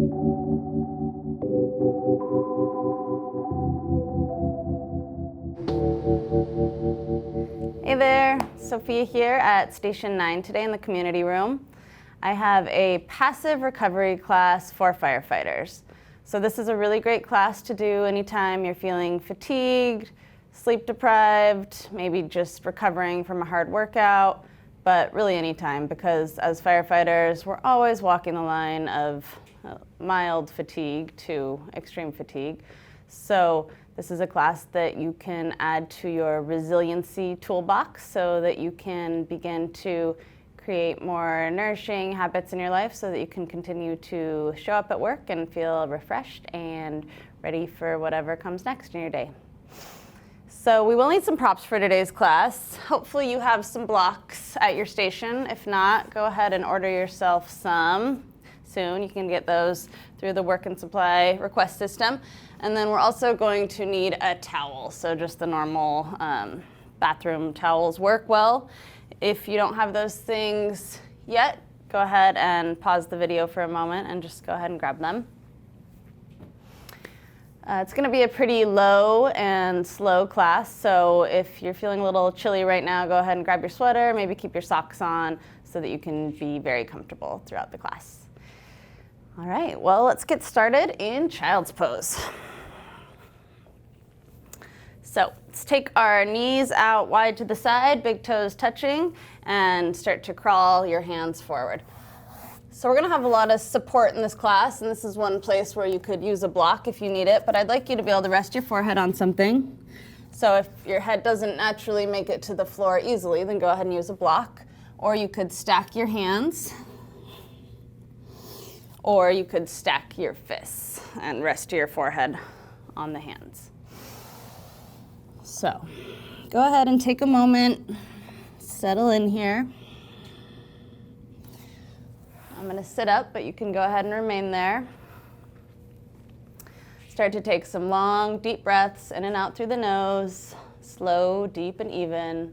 Hey there, Sofia here at Station 9 today in the community room. I have a passive recovery class for firefighters. So this is a really great class to do anytime you're feeling fatigued, sleep deprived, maybe just recovering from a hard workout, but really anytime, because as firefighters, we're always walking the line of mild fatigue to extreme fatigue. So this is a class that you can add to your resiliency toolbox so that you can begin to create more nourishing habits in your life so that you can continue to show up at work and feel refreshed and ready for whatever comes next in your day. So we will need some props for today's class. Hopefully you have some blocks at your station. If not, go ahead and order yourself some soon. You can get those through the work and supply request system. And then we're also going to need a towel. So just the normal bathroom towels work well. If you don't have those things yet, go ahead and pause the video for a moment and just go ahead and grab them. It's going to be a pretty low and slow class, so if you're feeling a little chilly right now, go ahead and grab your sweater, maybe keep your socks on so that you can be very comfortable throughout the class. All right, well, let's get started in child's pose. So let's take our knees out wide to the side, big toes touching, and start to crawl your hands forward. So we're gonna have a lot of support in this class, and this is one place where you could use a block if you need it, but I'd like you to be able to rest your forehead on something. So if your head doesn't naturally make it to the floor easily, then go ahead and use a block. Or you could stack your hands, or you could stack your fists and rest your forehead on the hands. So go ahead and take a moment, settle in here. I'm going to sit up, but you can go ahead and remain there. Start to take some long, deep breaths in and out through the nose, slow, deep, and even.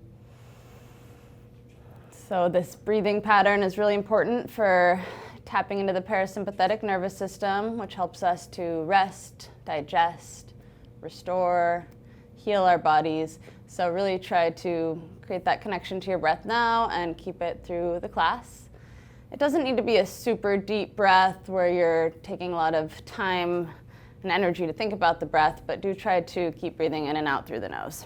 So this breathing pattern is really important for tapping into the parasympathetic nervous system, which helps us to rest, digest, restore, heal our bodies. So really try to create that connection to your breath now and keep it through the class. It doesn't need to be a super deep breath where you're taking a lot of time and energy to think about the breath, but do try to keep breathing in and out through the nose.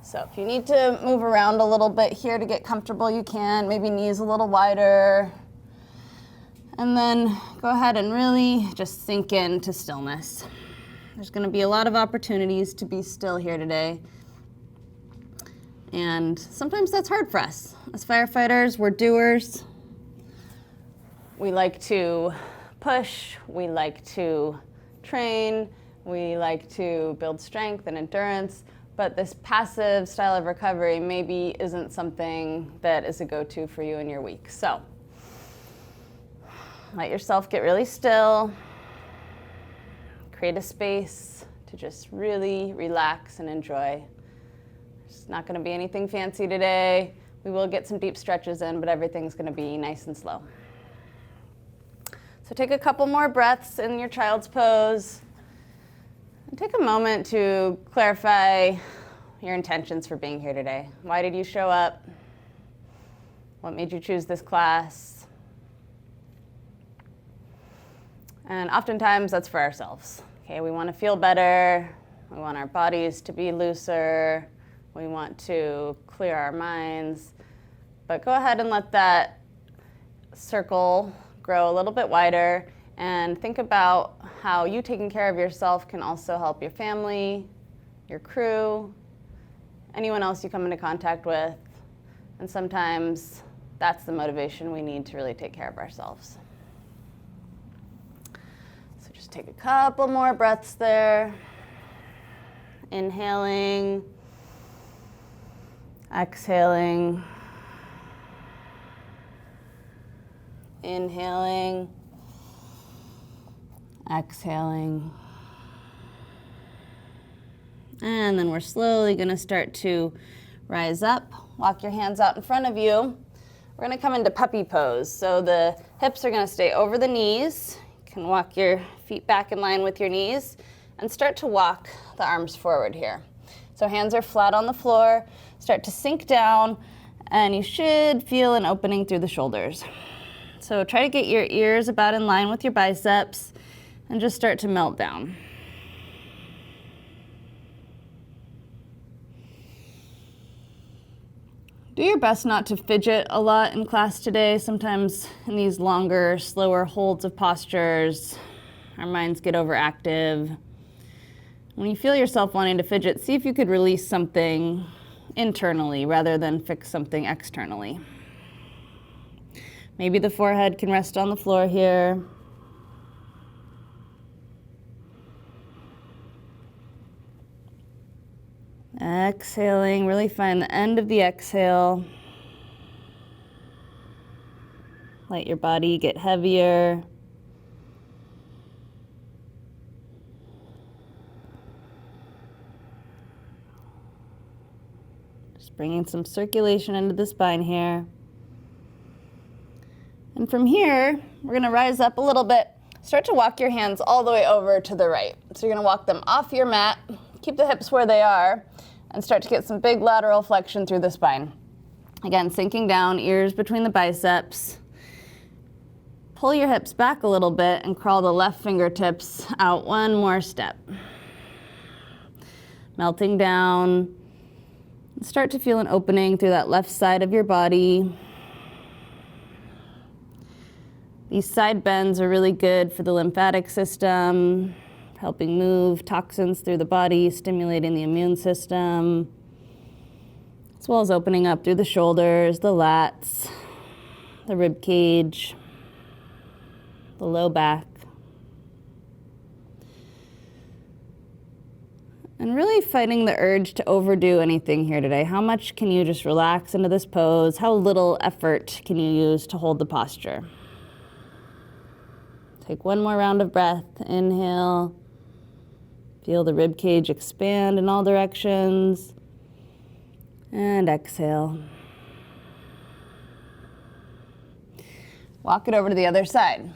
So if you need to move around a little bit here to get comfortable, you can. Maybe knees a little wider. And then go ahead and really just sink into stillness. There's going to be a lot of opportunities to be still here today. And sometimes that's hard for us. As firefighters, we're doers. We like to push, we like to train, we like to build strength and endurance, but this passive style of recovery maybe isn't something that is a go-to for you in your week. So let yourself get really still. Create a space to just really relax and enjoy. It's not going to be anything fancy today. We will get some deep stretches in, but everything's going to be nice and slow. So take a couple more breaths in your child's pose. And take a moment to clarify your intentions for being here today. Why did you show up? What made you choose this class? And oftentimes that's for ourselves. Okay, we want to feel better. We want our bodies to be looser. We want to clear our minds, but go ahead and let that circle grow a little bit wider and think about how you taking care of yourself can also help your family, your crew, anyone else you come into contact with. And sometimes that's the motivation we need to really take care of ourselves. So just take a couple more breaths there. Inhaling. Exhaling, inhaling, exhaling. And then we're slowly going to start to rise up. Walk your hands out in front of you. We're gonna come into puppy pose. So the hips are gonna stay over the knees. You can walk your feet back in line with your knees and start to walk the arms forward here. So hands are flat on the floor, start to sink down, and you should feel an opening through the shoulders. So try to get your ears about in line with your biceps and just start to melt down. Do your best not to fidget a lot in class today. Sometimes in these longer, slower holds of postures, our minds get overactive. When you feel yourself wanting to fidget, see if you could release something internally rather than fix something externally. Maybe the forehead can rest on the floor here. Exhaling, really find the end of the exhale. Let your body get heavier. Just bringing some circulation into the spine here. And from here, we're gonna rise up a little bit. Start to walk your hands all the way over to the right. So you're gonna walk them off your mat, keep the hips where they are, and start to get some big lateral flexion through the spine. Again, sinking down, ears between the biceps. Pull your hips back a little bit and crawl the left fingertips out one more step. Melting down. Start to feel an opening through that left side of your body. These side bends are really good for the lymphatic system, helping move toxins through the body, stimulating the immune system, as well as opening up through the shoulders, the lats, the rib cage, the low back. And really fighting the urge to overdo anything here today. How much can you just relax into this pose? How little effort can you use to hold the posture? Take one more round of breath. Inhale. Feel the rib cage expand in all directions. And exhale. Walk it over to the other side.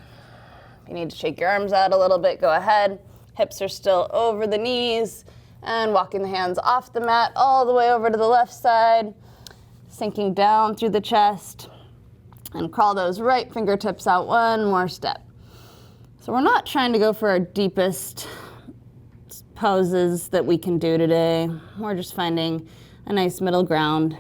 If you need to shake your arms out a little bit, go ahead. Hips are still over the knees. And walking the hands off the mat all the way over to the left side. Sinking down through the chest. And crawl those right fingertips out one more step. So we're not trying to go for our deepest poses that we can do today. We're just finding a nice middle ground.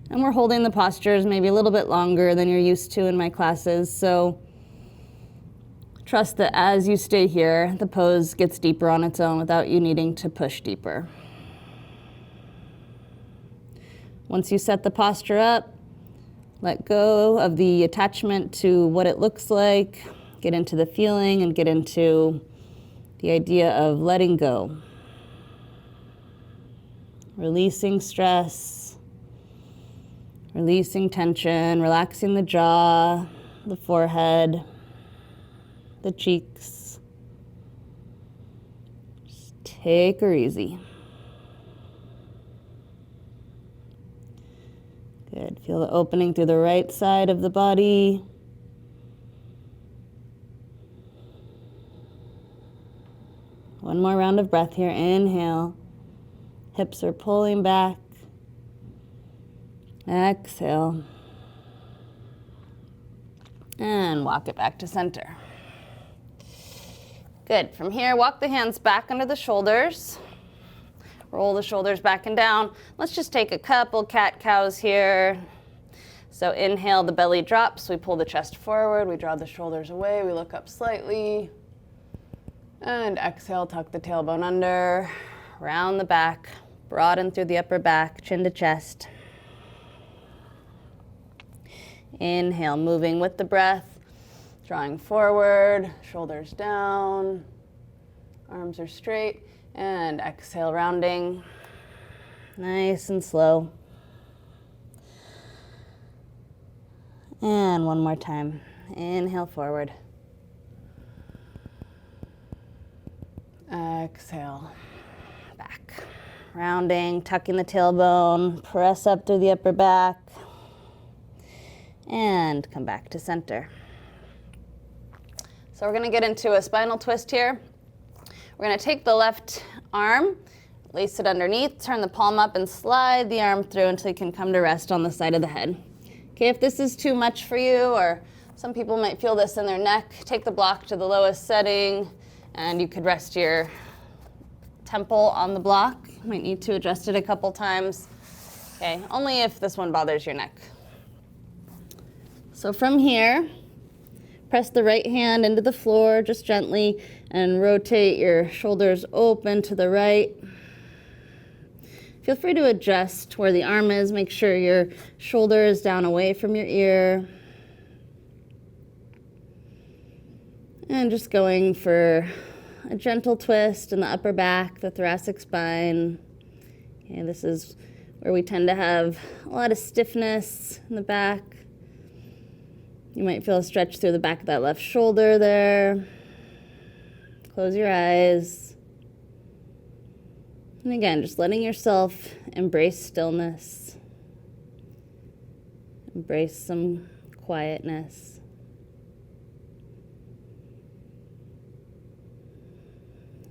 And we're holding the postures maybe a little bit longer than you're used to in my classes. So trust that as you stay here, the pose gets deeper on its own without you needing to push deeper. Once you set the posture up, let go of the attachment to what it looks like. Get into the feeling and get into the idea of letting go. Releasing stress, releasing tension, relaxing the jaw, the forehead, the cheeks. Just take her easy. Good. Feel the opening through the right side of the body. One more round of breath here. Inhale. Hips are pulling back. Exhale. And walk it back to center. Good. From here, walk the hands back under the shoulders. Roll the shoulders back and down. Let's just take a couple cat-cows here. So inhale, the belly drops. We pull the chest forward. We draw the shoulders away. We look up slightly. And exhale, tuck the tailbone under. Round the back. Broaden through the upper back, chin to chest. Inhale, moving with the breath. Drawing forward, shoulders down. Arms are straight. And exhale, rounding. Nice and slow. And one more time. Inhale forward. Exhale, back. Rounding, tucking the tailbone, press up through the upper back, and come back to center. So we're gonna get into a spinal twist here. We're gonna take the left arm, lace it underneath, turn the palm up and slide the arm through until you can come to rest on the side of the head. Okay, if this is too much for you, or some people might feel this in their neck, take the block to the lowest setting, and you could rest your temple on the block. You might need to adjust it a couple times. Okay, only if this one bothers your neck. So from here, press the right hand into the floor just gently and rotate your shoulders open to the right. Feel free to adjust where the arm is. Make sure your shoulder is down away from your ear. And just going for a gentle twist in the upper back, the thoracic spine. Okay, this is where we tend to have a lot of stiffness in the back. You might feel a stretch through the back of that left shoulder there. Close your eyes. And again, just letting yourself embrace stillness. Embrace some quietness.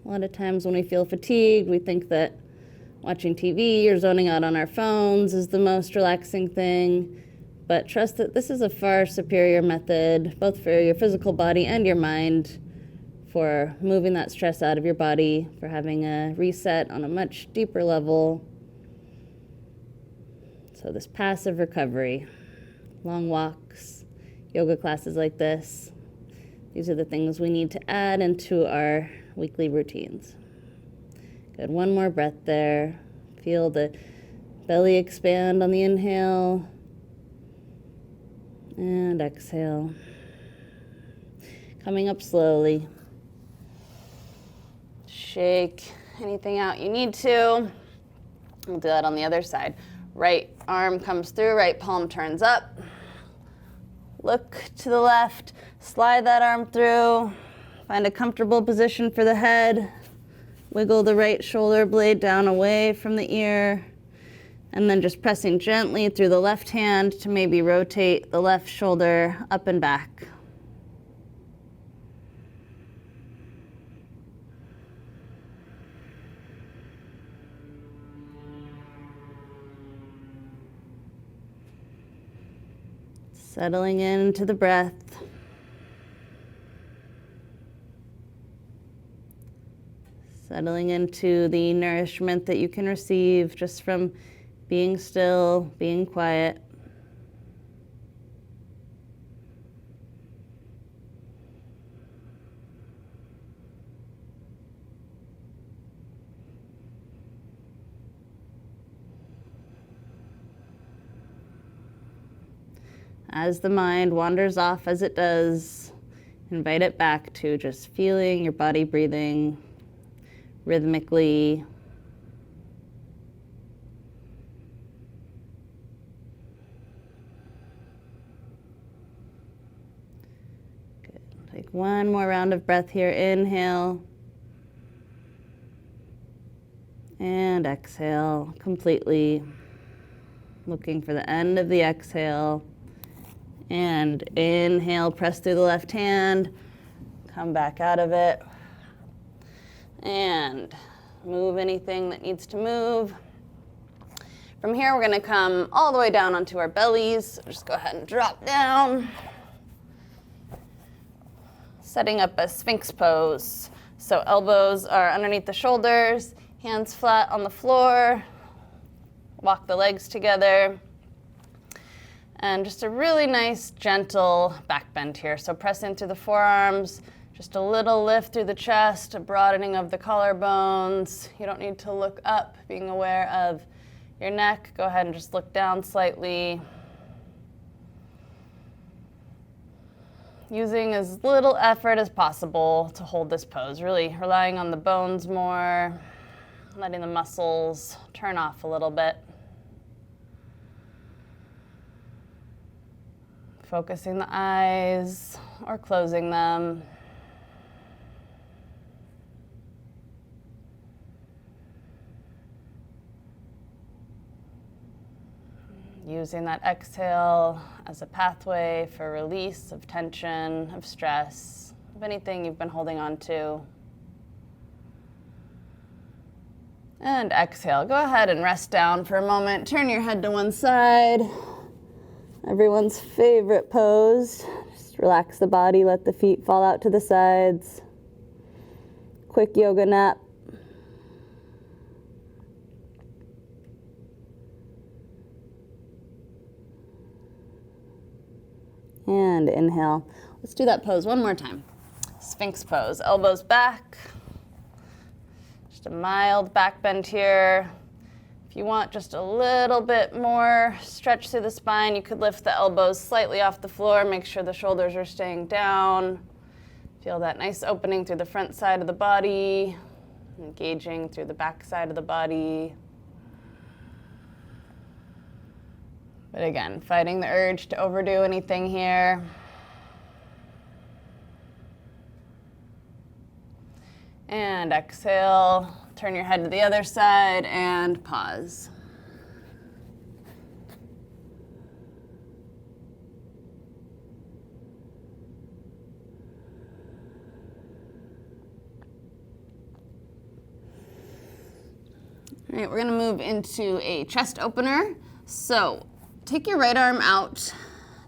A lot of times when we feel fatigued, we think that watching TV or zoning out on our phones is the most relaxing thing. But trust that this is a far superior method, both for your physical body and your mind, for moving that stress out of your body, for having a reset on a much deeper level. So this passive recovery, long walks, yoga classes like this, these are the things we need to add into our weekly routines. Good, one more breath there. Feel the belly expand on the inhale. And exhale. Coming up slowly. Shake anything out you need to. We'll do that on the other side. Right arm comes through, right palm turns up. Look to the left, slide that arm through. Find a comfortable position for the head. Wiggle the right shoulder blade down away from the ear. And then just pressing gently through the left hand to maybe rotate the left shoulder up and back. Settling into the breath. Settling into the nourishment that you can receive just from being still, being quiet. As the mind wanders off, as it does, invite it back to just feeling your body breathing rhythmically. Good. Take one more round of breath here. Inhale. And exhale completely. Looking for the end of the exhale. And inhale, press through the left hand. Come back out of it. And move anything that needs to move. From here, we're going to come all the way down onto our bellies. So just go ahead and drop down. Setting up a Sphinx pose. So elbows are underneath the shoulders, hands flat on the floor. Walk the legs together. And just a really nice, gentle back bend here. So press in through the forearms. Just a little lift through the chest, a broadening of the collarbones. You don't need to look up, being aware of your neck. Go ahead and just look down slightly. Using as little effort as possible to hold this pose, really relying on the bones more, letting the muscles turn off a little bit. Focusing the eyes or closing them. Using that exhale as a pathway for release of tension, of stress, of anything you've been holding on to. And exhale. Go ahead and rest down for a moment. Turn your head to one side. Everyone's favorite pose. Just relax the body, let the feet fall out to the sides. Quick yoga nap. And inhale. Let's do that pose one more time. Sphinx pose. Elbows back. Just a mild back bend here. If you want just a little bit more stretch through the spine, you could lift the elbows slightly off the floor. Make sure the shoulders are staying down. Feel that nice opening through the front side of the body, engaging through the back side of the body. But again, fighting the urge to overdo anything here. And exhale, turn your head to the other side and pause. All right, we're gonna move into a chest opener. So take your right arm out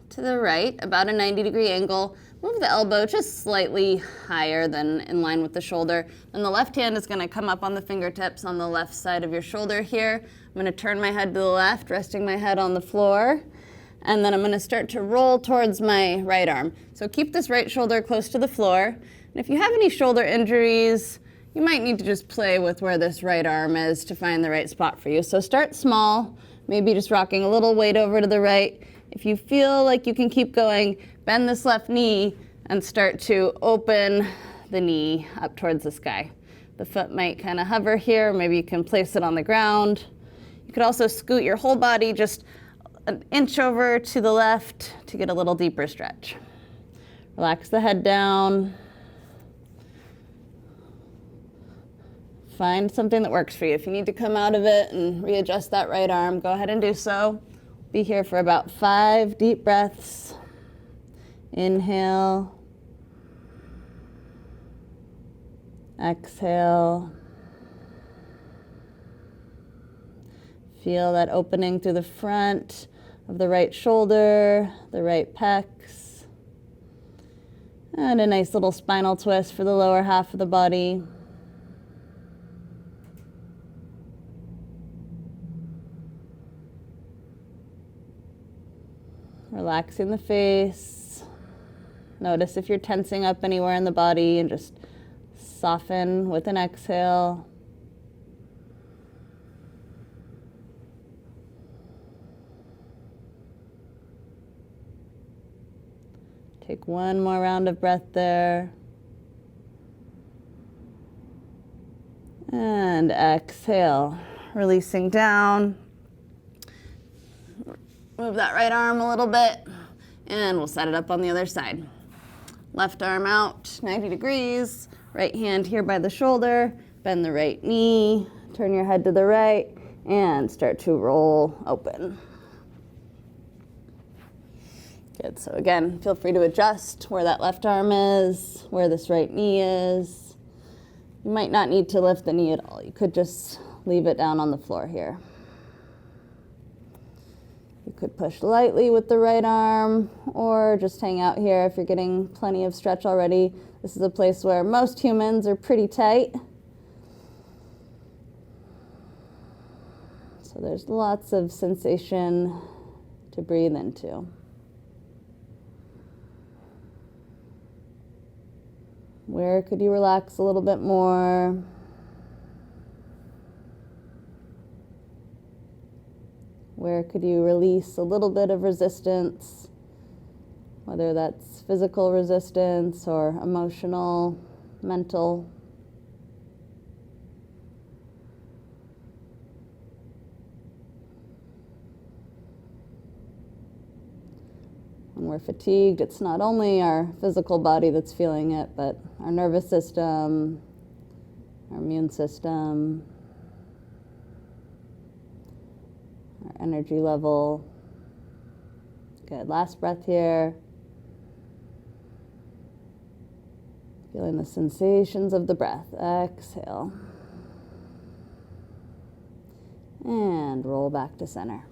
to the right, about a 90-degree angle. Move the elbow just slightly higher than in line with the shoulder. And the left hand is gonna come up on the fingertips on the left side of your shoulder here. I'm gonna turn my head to the left, resting my head on the floor. And then I'm gonna start to roll towards my right arm. So keep this right shoulder close to the floor. And if you have any shoulder injuries, you might need to just play with where this right arm is to find the right spot for you. So start small, maybe just rocking a little weight over to the right. If you feel like you can keep going, bend this left knee and start to open the knee up towards the sky. The foot might kind of hover here, maybe you can place it on the ground. You could also scoot your whole body just an inch over to the left to get a little deeper stretch. Relax the head down. Find something that works for you. If you need to come out of it and readjust that right arm, go ahead and do so. Be here for about 5 deep breaths. Inhale. Exhale. Feel that opening through the front of the right shoulder, the right pecs. And a nice little spinal twist for the lower half of the body. Relaxing the face. Notice if you're tensing up anywhere in the body and just soften with an exhale. Take one more round of breath there. And exhale, releasing down. Move that right arm a little bit, and we'll set it up on the other side. Left arm out, 90 degrees. Right hand here by the shoulder. Bend the right knee. Turn your head to the right, and start to roll open. Good, so again, feel free to adjust where that left arm is, where this right knee is. You might not need to lift the knee at all. You could just leave it down on the floor here. You could push lightly with the right arm or just hang out here if you're getting plenty of stretch already. This is a place where most humans are pretty tight. So there's lots of sensation to breathe into. Where could you relax a little bit more? Where could you release a little bit of resistance, whether that's physical resistance or emotional, mental? When we're fatigued, it's not only our physical body that's feeling it, but our nervous system, our immune system, our energy level. Good, last breath here. Feeling the sensations of the breath. Exhale. And roll back to center.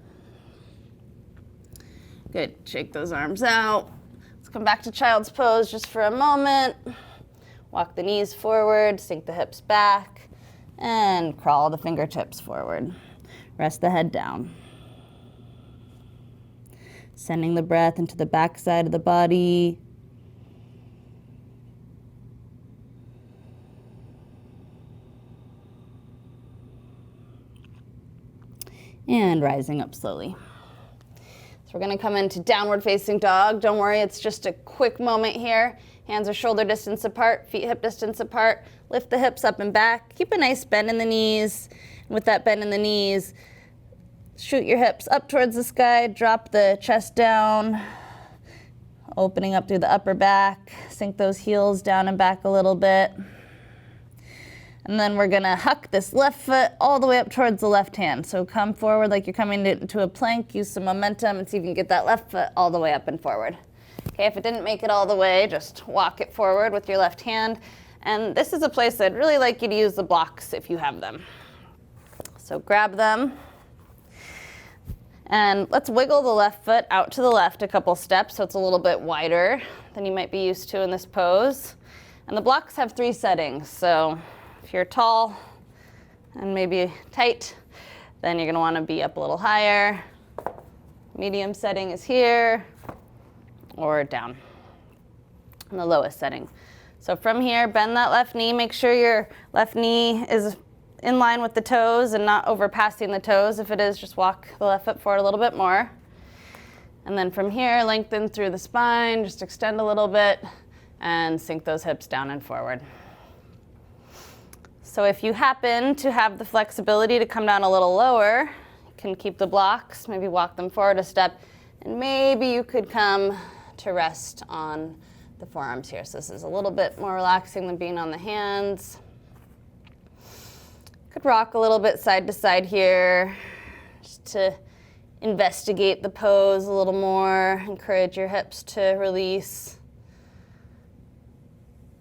Good, shake those arms out. Let's come back to child's pose just for a moment. Walk the knees forward, sink the hips back, and crawl the fingertips forward. Rest the head down. Sending the breath into the back side of the body. And rising up slowly. So we're gonna come into downward facing dog. Don't worry, it's just a quick moment here. Hands are shoulder distance apart, feet hip distance apart. Lift the hips up and back. Keep a nice bend in the knees. And with that bend in the knees, shoot your hips up towards the sky, drop the chest down, opening up through the upper back. Sink those heels down and back a little bit. And then we're gonna huck this left foot all the way up towards the left hand. So come forward like you're coming into a plank, use some momentum and see if you can get that left foot all the way up and forward. Okay, if it didn't make it all the way, just walk it forward with your left hand. And this is a place I'd really like you to use the blocks if you have them. So grab them. And let's wiggle the left foot out to the left a couple steps so it's a little bit wider than you might be used to in this pose. And the blocks have 3 settings. So if you're tall and maybe tight, then you're gonna wanna be up a little higher. Medium setting is here or down in the lowest setting. So from here, bend that left knee. Make sure your left knee is in line with the toes and not overpassing the toes. If it is, just walk the left foot forward a little bit more. And then from here, lengthen through the spine, just extend a little bit and sink those hips down and forward. So if you happen to have the flexibility to come down a little lower, you can keep the blocks, maybe walk them forward a step, and maybe you could come to rest on the forearms here. So this is a little bit more relaxing than being on the hands. Could rock a little bit side to side here, just to investigate the pose a little more, encourage your hips to release.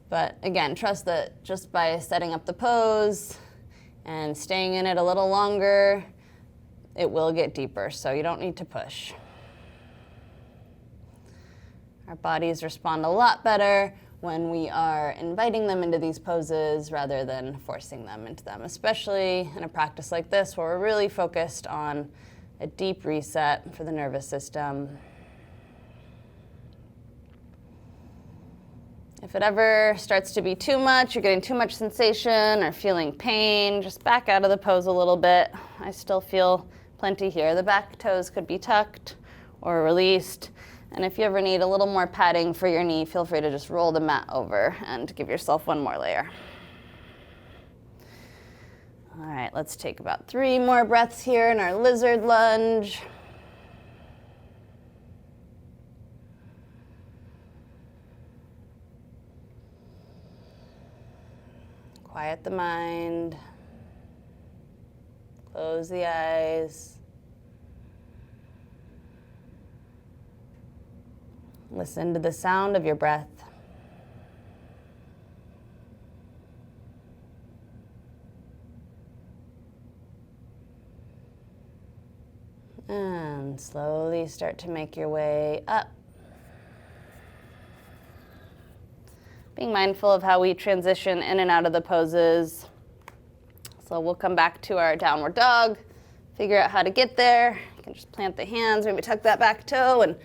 But again, trust that just by setting up the pose and staying in it a little longer, it will get deeper, so you don't need to push. Our bodies respond a lot better when we are inviting them into these poses rather than forcing them into them, especially in a practice like this where we're really focused on a deep reset for the nervous system. If it ever starts to be too much, you're getting too much sensation or feeling pain, just back out of the pose a little bit. I still feel plenty here. The back toes could be tucked or released. And if you ever need a little more padding for your knee, feel free to just roll the mat over and give yourself one more layer. All right, let's take about 3 more breaths here in our lizard lunge. Quiet the mind. Close the eyes. Listen to the sound of your breath. And slowly start to make your way up. Being mindful of how we transition in and out of the poses. So we'll come back to our downward dog, figure out how to get there. You can just plant the hands, maybe tuck that back toe and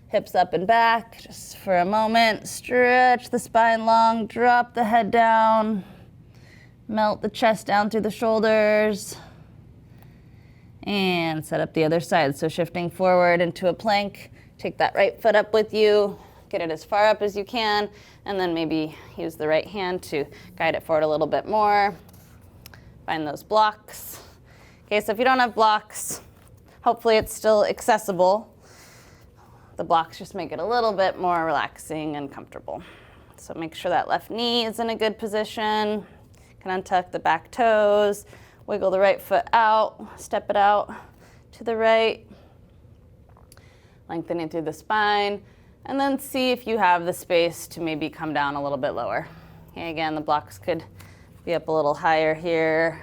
hips up and back just for a moment. Stretch the spine long, drop the head down, melt the chest down through the shoulders, and set up the other side. So shifting forward into a plank, take that right foot up with you, get it as far up as you can, and then maybe use the right hand to guide it forward a little bit more. Find those blocks. Okay, so if you don't have blocks, hopefully it's still accessible. The blocks just make it a little bit more relaxing and comfortable. So make sure that left knee is in a good position. You can untuck the back toes, wiggle the right foot out, step it out to the right. lengthening through the spine, and then see if you have the space to maybe come down a little bit lower. Okay, again, the blocks could be up a little higher here.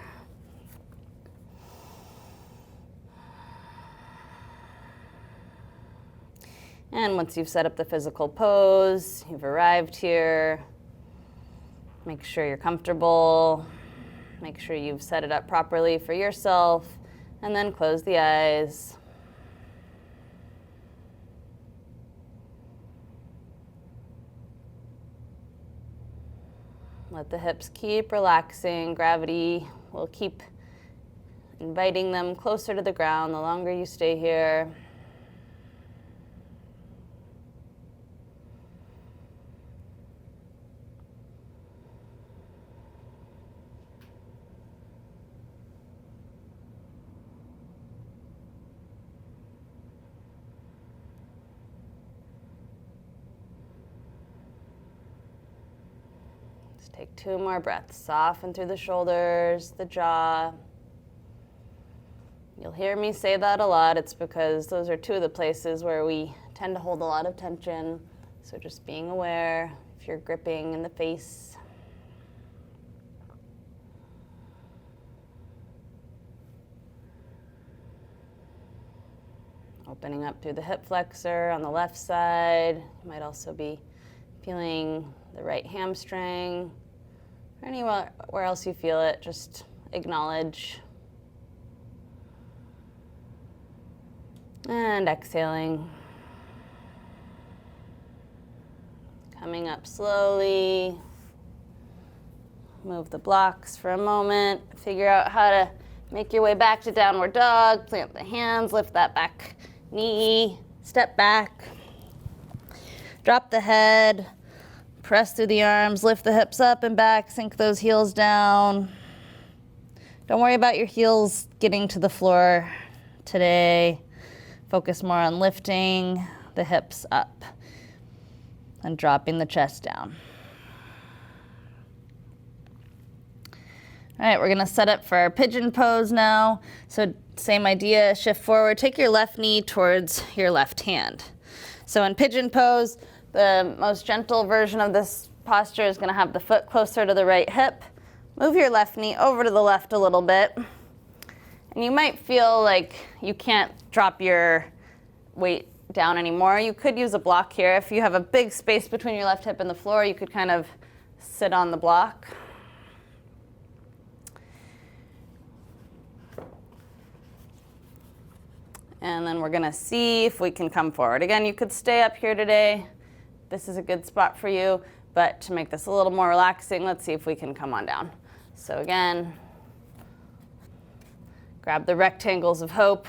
And once you've set up the physical pose, you've arrived here, make sure you're comfortable, make sure you've set it up properly for yourself, and then close the eyes. Let the hips keep relaxing. Gravity will keep inviting them closer to the ground the longer you stay here. Take 2 more breaths. Soften through the shoulders, the jaw. You'll hear me say that a lot. It's because those are 2 of the places where we tend to hold a lot of tension. So just being aware if you're gripping in the face. Opening up through the hip flexor on the left side. You might also be feeling the right hamstring. Or anywhere else you feel it, just acknowledge. And exhaling. Coming up slowly. Move the blocks for a moment. Figure out how to make your way back to downward dog. Plant the hands, lift that back knee, step back. Drop the head. Press through the arms, lift the hips up and back, sink those heels down. Don't worry about your heels getting to the floor today. Focus more on lifting the hips up and dropping the chest down. All right, we're gonna set up for our pigeon pose now. So same idea, shift forward, take your left knee towards your left hand. So in pigeon pose, the most gentle version of this posture is going to have the foot closer to the right hip. Move your left knee over to the left a little bit. And you might feel like you can't drop your weight down anymore. You could use a block here. If you have a big space between your left hip and the floor, you could kind of sit on the block. And then we're going to see if we can come forward. Again, you could stay up here today. This is a good spot for you, but to make this a little more relaxing, let's see if we can come on down. So again, grab the rectangles of hope,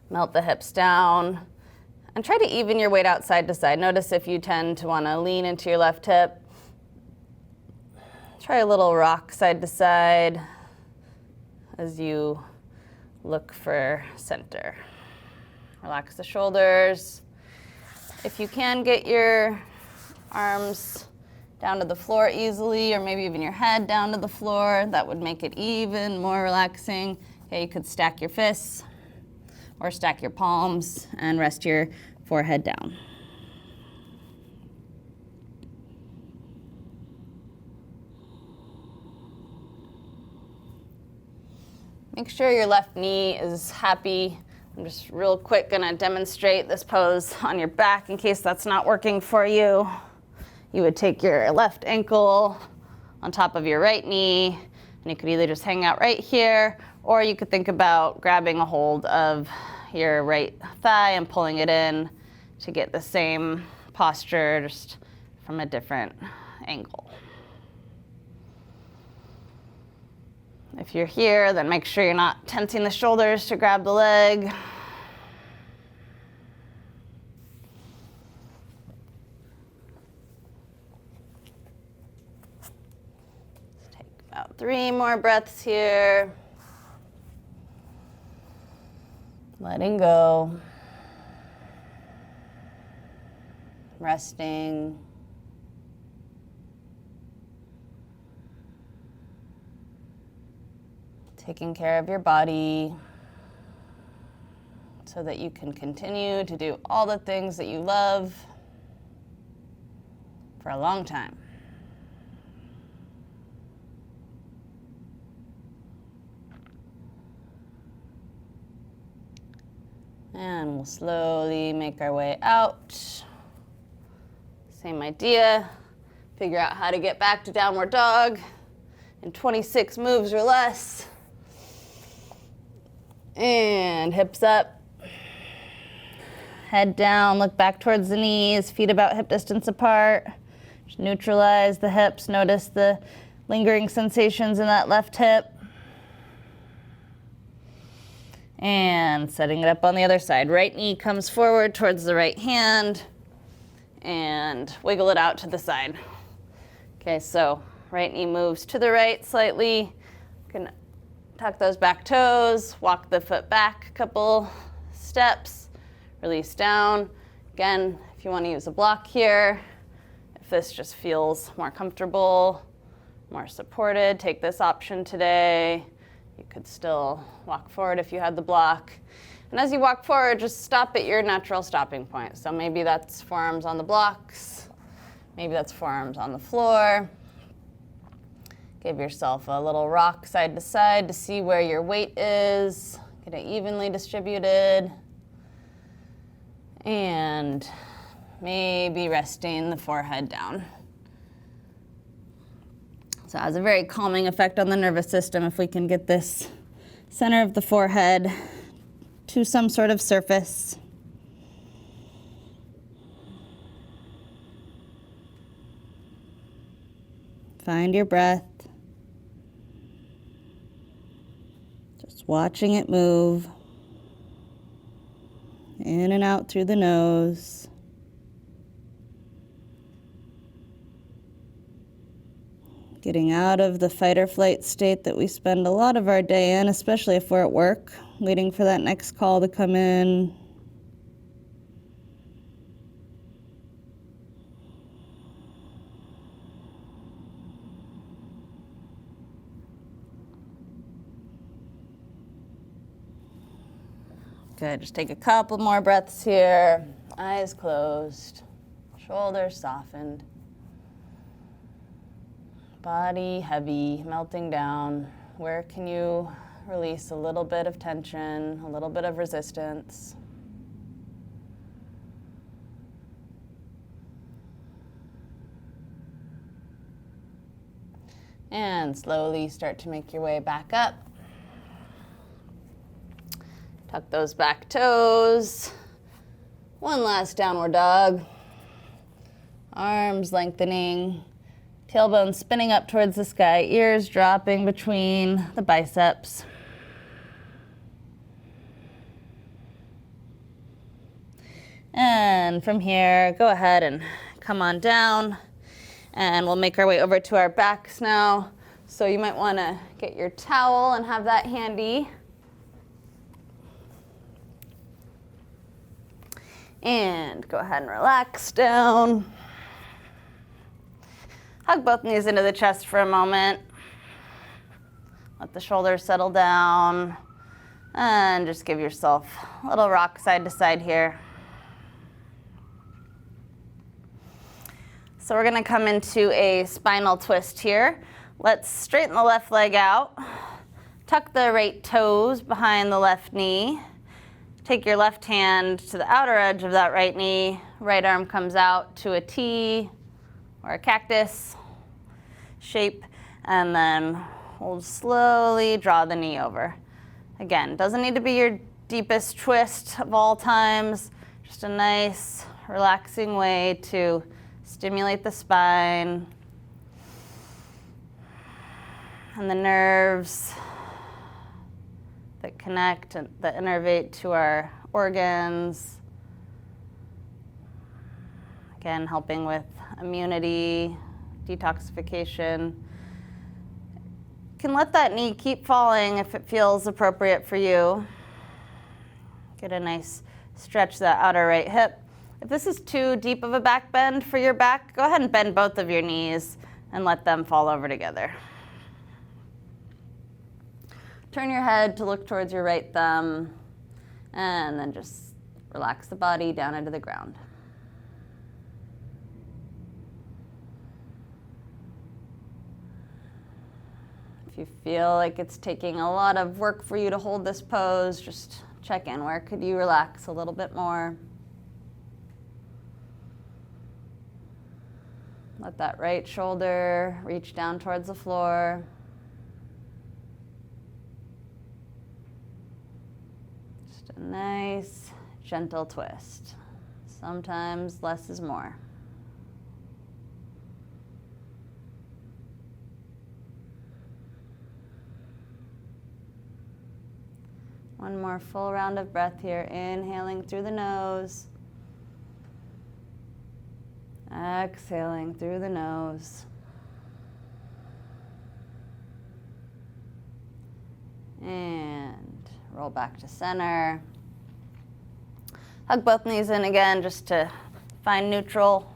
melt the hips down, and try to even your weight out side to side. Notice if you tend to want to lean into your left hip. Try a little rock side to side as you look for center. Relax the shoulders. If you can get your arms down to the floor easily, or maybe even your head down to the floor, that would make it even more relaxing. Okay, you could stack your fists or stack your palms and rest your forehead down. Make sure your left knee is happy. I'm just real quick gonna demonstrate this pose on your back in case that's not working for you. You would take your left ankle on top of your right knee, and you could either just hang out right here, or you could think about grabbing a hold of your right thigh and pulling it in to get the same posture, just from a different angle. If you're here, then make sure you're not tensing the shoulders to grab the leg. Let's take about 3 more breaths here. Letting go. Resting. Taking care of your body. so that you can continue to do all the things that you love for a long time. And we'll slowly make our way out. Same idea. Figure out how to get back to downward dog in 26 moves or less. And hips up. Head down, look back towards the knees, feet about hip distance apart. Just neutralize the hips. Notice the lingering sensations in that left hip. And setting it up on the other side. Right knee comes forward towards the right hand and wiggle it out to the side. Okay, so right knee moves to the right slightly. You can tuck those back toes, walk the foot back a couple steps, release down. Again, if you want to use a block here, if this just feels more comfortable, more supported, take this option today. You could still walk forward if you had the block. And as you walk forward, just stop at your natural stopping point. So maybe that's forearms on the blocks. Maybe that's forearms on the floor. Give yourself a little rock side to side to see where your weight is. Get it evenly distributed. And maybe resting the forehead down. So it has a very calming effect on the nervous system if we can get this center of the forehead to some sort of surface. Find your breath. Just watching it move in and out through the nose. Getting out of the fight or flight state that we spend a lot of our day in, especially if we're at work, waiting for that next call to come in. Good, just take a couple more breaths here. Eyes closed, shoulders softened. Body heavy, melting down. Where can you release a little bit of tension, a little bit of resistance? And slowly start to make your way back up. Tuck those back toes. One last downward dog. Arms lengthening. Tailbone spinning up towards the sky, ears dropping between the biceps. And from here, go ahead and come on down. And we'll make our way over to our backs now. So you might want to get your towel and have that handy. And go ahead and relax down. Hug both knees into the chest for a moment. Let the shoulders settle down. And just give yourself a little rock side to side here. So we're gonna come into a spinal twist here. Let's straighten the left leg out. Tuck the right toes behind the left knee. Take your left hand to the outer edge of that right knee. Right arm comes out to a T or a cactus shape, and then we'll slowly draw the knee over. Again, doesn't need to be your deepest twist of all times, just a nice, relaxing way to stimulate the spine and the nerves that connect and that innervate to our organs. Again, helping with immunity, detoxification. You can let that knee keep falling if it feels appropriate for you. Get a nice stretch that outer right hip. If this is too deep of a back bend for your back, go ahead and bend both of your knees and let them fall over together. Turn your head to look towards your right thumb And then just relax the body down into the ground. If you feel like it's taking a lot of work for you to hold this pose, just check in. Where could you relax a little bit more? Let that right shoulder reach down towards the floor. Just a nice, gentle twist. Sometimes less is more. One more full round of breath here, inhaling through the nose. Exhaling through the nose. And roll back to center. Hug both knees in again just to find neutral.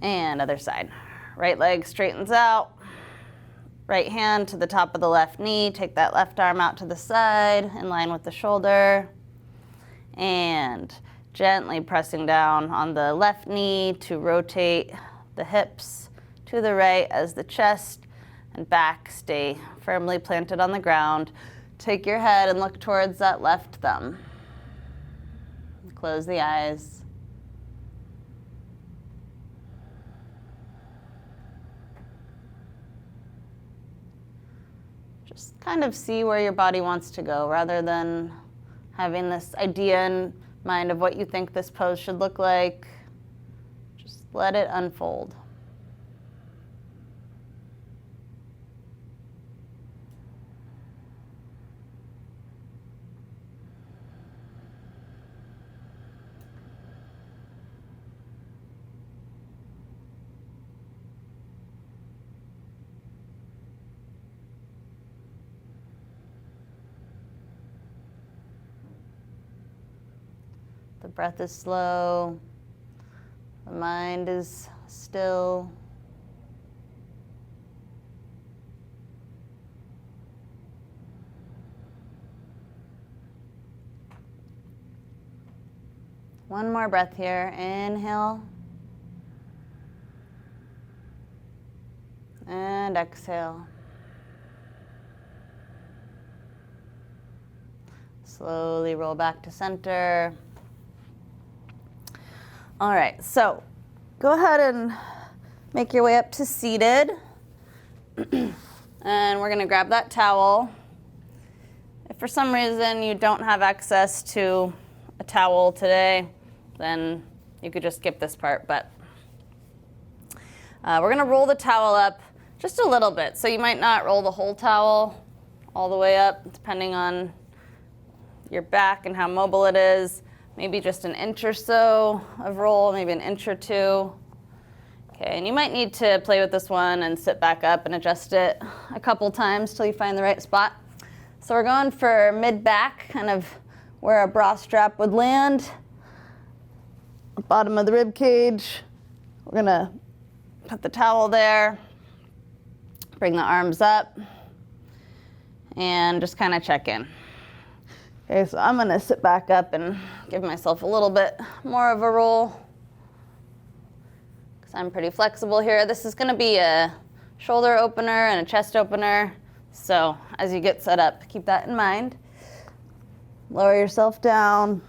And other side. Right leg straightens out. Right hand to the top of the left knee. Take that left arm out to the side in line with the shoulder. And gently pressing down on the left knee to rotate the hips to the right as the chest and back stay firmly planted on the ground. Take your head and look towards that left thumb. Close the eyes. Just kind of see where your body wants to go rather than having this idea in mind of what you think this pose should look like. Just let it unfold. The breath is slow, the mind is still. One more breath here, inhale. And exhale. Slowly roll back to center. All right, so go ahead and make your way up to seated. And we're gonna grab that towel. If for some reason you don't have access to a towel today, then you could just skip this part, but we're gonna roll the towel up just a little bit. So you might not roll the whole towel all the way up, depending on your back and how mobile it is. Maybe just an inch or so of roll, maybe an inch or two. Okay, and you might need to play with this one and sit back up and adjust it a couple times till you find the right spot. So we're going for mid-back, kind of where a bra strap would land. Bottom of the rib cage. We're gonna put the towel there, bring the arms up, and just kind of check in. Okay, so I'm gonna sit back up and give myself a little bit more of a roll because I'm pretty flexible here. This is gonna be a shoulder opener and a chest opener. So as you get set up, keep that in mind. Lower yourself down.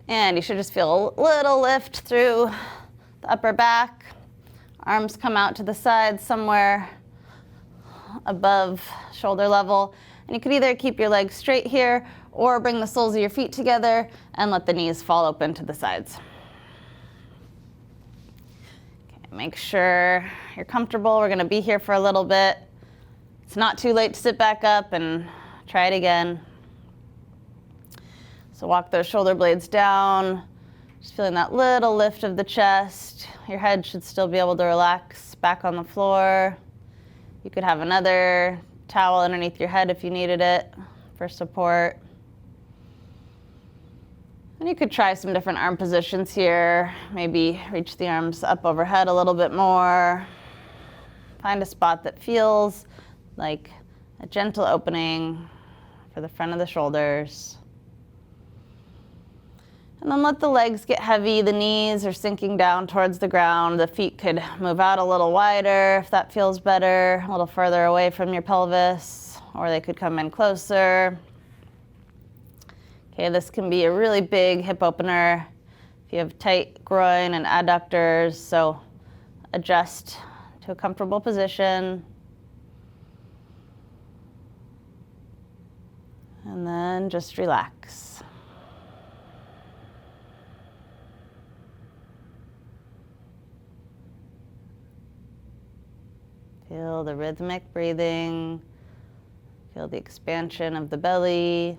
And you should just feel a little lift through the upper back. Arms come out to the side somewhere above shoulder level. And you could either keep your legs straight here or bring the soles of your feet together and let the knees fall open to the sides. Okay, make sure you're comfortable. We're gonna be here for a little bit. It's not too late to sit back up and try it again. So walk those shoulder blades down, just feeling that little lift of the chest. Your head should still be able to relax back on the floor. You could have another towel underneath your head if you needed it for support. And you could try some different arm positions here. Maybe reach the arms up overhead a little bit more. Find a spot that feels like a gentle opening for the front of the shoulders. And then let the legs get heavy. The knees are sinking down towards the ground. The feet could move out a little wider if that feels better, a little further away from your pelvis, or they could come in closer. Okay, this can be a really big hip opener if you have tight groin and adductors, so adjust to a comfortable position. And then just relax. Feel the rhythmic breathing. Feel the expansion of the belly.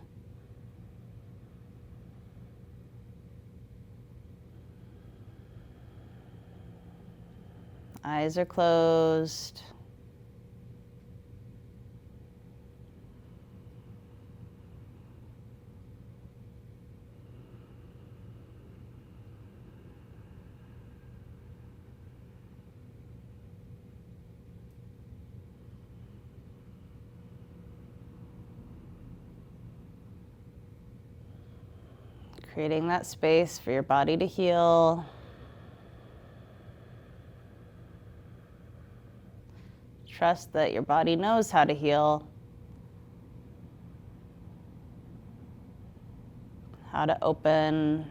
Eyes are closed. Creating that space for your body to heal. Trust that your body knows how to heal, how to open.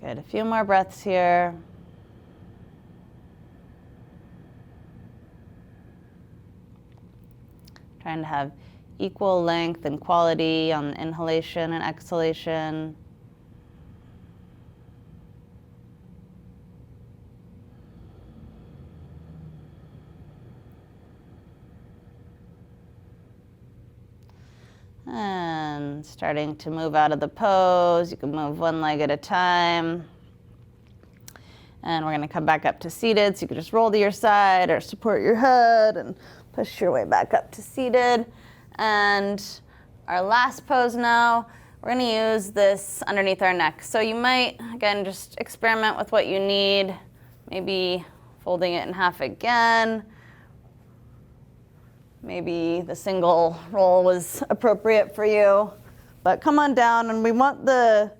Good, a few more breaths here. Trying to have equal length and quality on inhalation and exhalation. And starting to move out of the pose. You can move one leg at a time. And we're going to come back up to seated, so you can just roll to your side or support your head and push your way back up to seated. And our last pose now, we're going to use this underneath our neck. So you might, again, just experiment with what you need. Maybe folding it in half again. Maybe the single roll was appropriate for you. But come on down, and we want the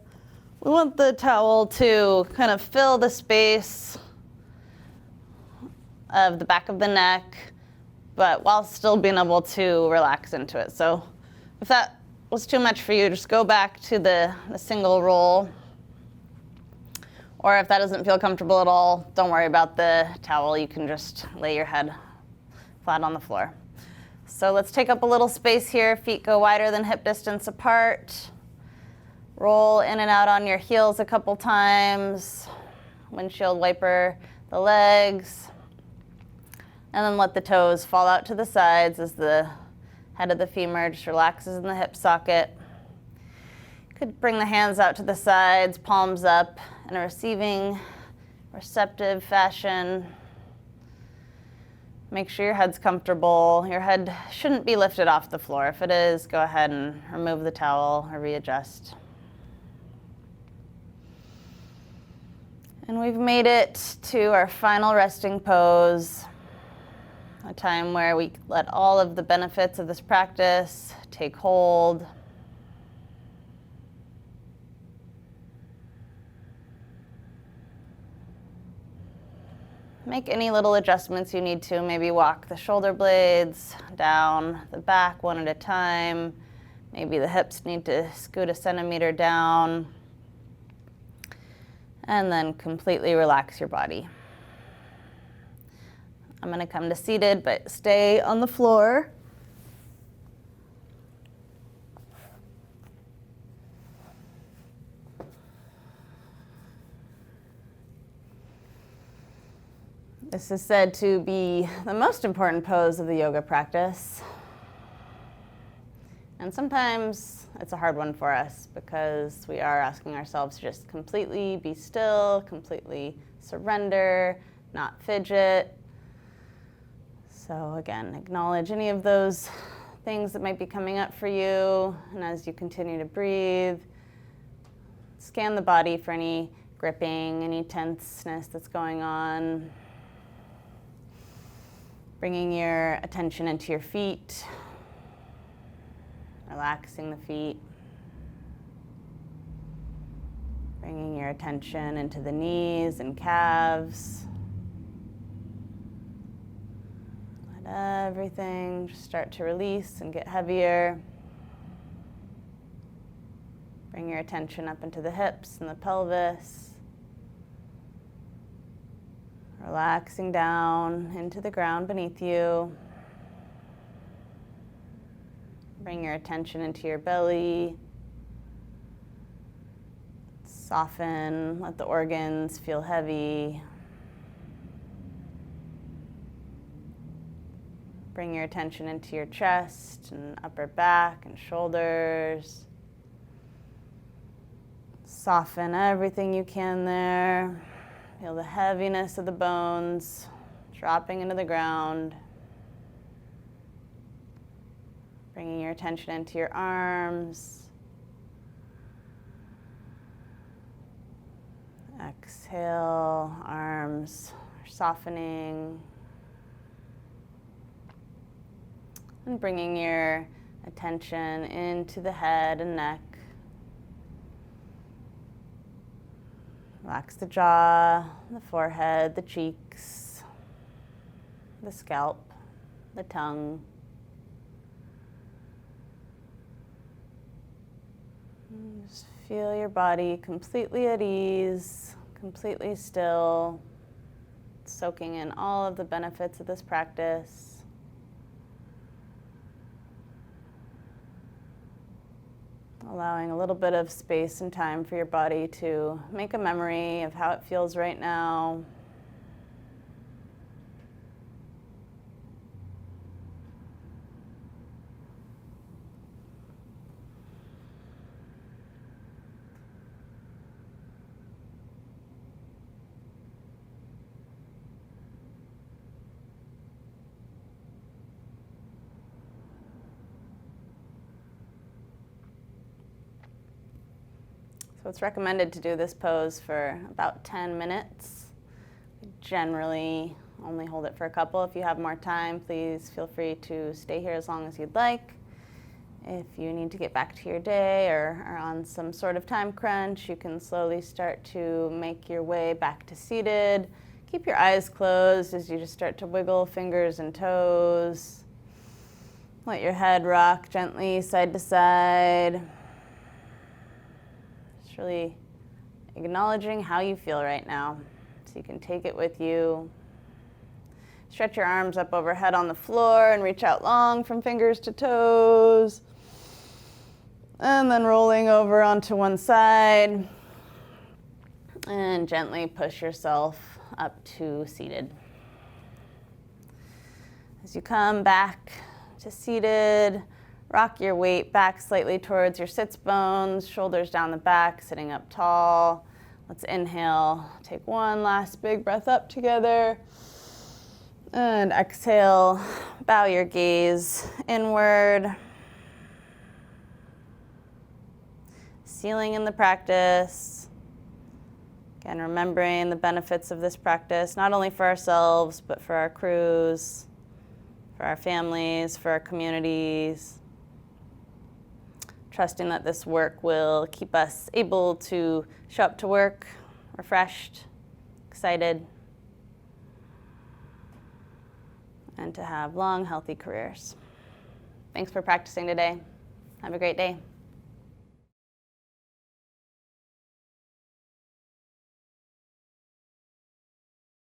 towel to kind of fill the space of the back of the neck, but while still being able to relax into it. So if that was too much for you, just go back to the single roll. Or if that doesn't feel comfortable at all, don't worry about the towel. You can just lay your head flat on the floor. So let's take up a little space here. Feet go wider than hip distance apart. Roll in and out on your heels a couple times. Windshield wiper the legs. And then let the toes fall out to the sides as the head of the femur just relaxes in the hip socket. You could bring the hands out to the sides, palms up in a receiving, receptive fashion. Make sure your head's comfortable. Your head shouldn't be lifted off the floor. If it is, go ahead and remove the towel or readjust. And we've made it to our final resting pose, a time where we let all of the benefits of this practice take hold. Make any little adjustments you need to. Maybe walk the shoulder blades down the back one at a time. Maybe the hips need to scoot a centimeter down. And then completely relax your body. I'm going to come to seated, but stay on the floor. This is said to be the most important pose of the yoga practice. And sometimes it's a hard one for us because we are asking ourselves to just completely be still, completely surrender, not fidget. So again, acknowledge any of those things that might be coming up for you. And as you continue to breathe, scan the body for any gripping, any tenseness that's going on. Bringing your attention into your feet, relaxing the feet. Bringing your attention into the knees and calves. Let everything just start to release and get heavier. Bring your attention up into the hips and the pelvis. Relaxing down into the ground beneath you. Bring your attention into your belly. Soften, let the organs feel heavy. Bring your attention into your chest and upper back and shoulders. Soften everything you can there. Feel the heaviness of the bones dropping into the ground. Bringing your attention into your arms. Exhale, arms are softening. And bringing your attention into the head and neck. Relax the jaw, the forehead, the cheeks, the scalp, the tongue. And just feel your body completely at ease, completely still, soaking in all of the benefits of this practice. Allowing a little bit of space and time for your body to make a memory of how it feels right now. So it's recommended to do this pose for about 10 minutes. Generally only hold it for a couple. If you have more time, please feel free to stay here as long as you'd like. If you need to get back to your day or are on some sort of time crunch, you can slowly start to make your way back to seated. Keep your eyes closed as you just start to wiggle fingers and toes. Let your head rock gently side to side. Really acknowledging how you feel right now, so you can take it with you. Stretch your arms up overhead on the floor and reach out long from fingers to toes. And then rolling over onto one side. And gently push yourself up to seated. As you come back to seated, rock your weight back slightly towards your sits bones, shoulders down the back, sitting up tall. Let's inhale. Take one last big breath up together. And exhale, bow your gaze inward. Sealing in the practice. Again, remembering the benefits of this practice, not only for ourselves, but for our crews, for our families, for our communities. Trusting that this work will keep us able to show up to work refreshed, excited, and to have long, healthy careers. Thanks for practicing today. Have a great day.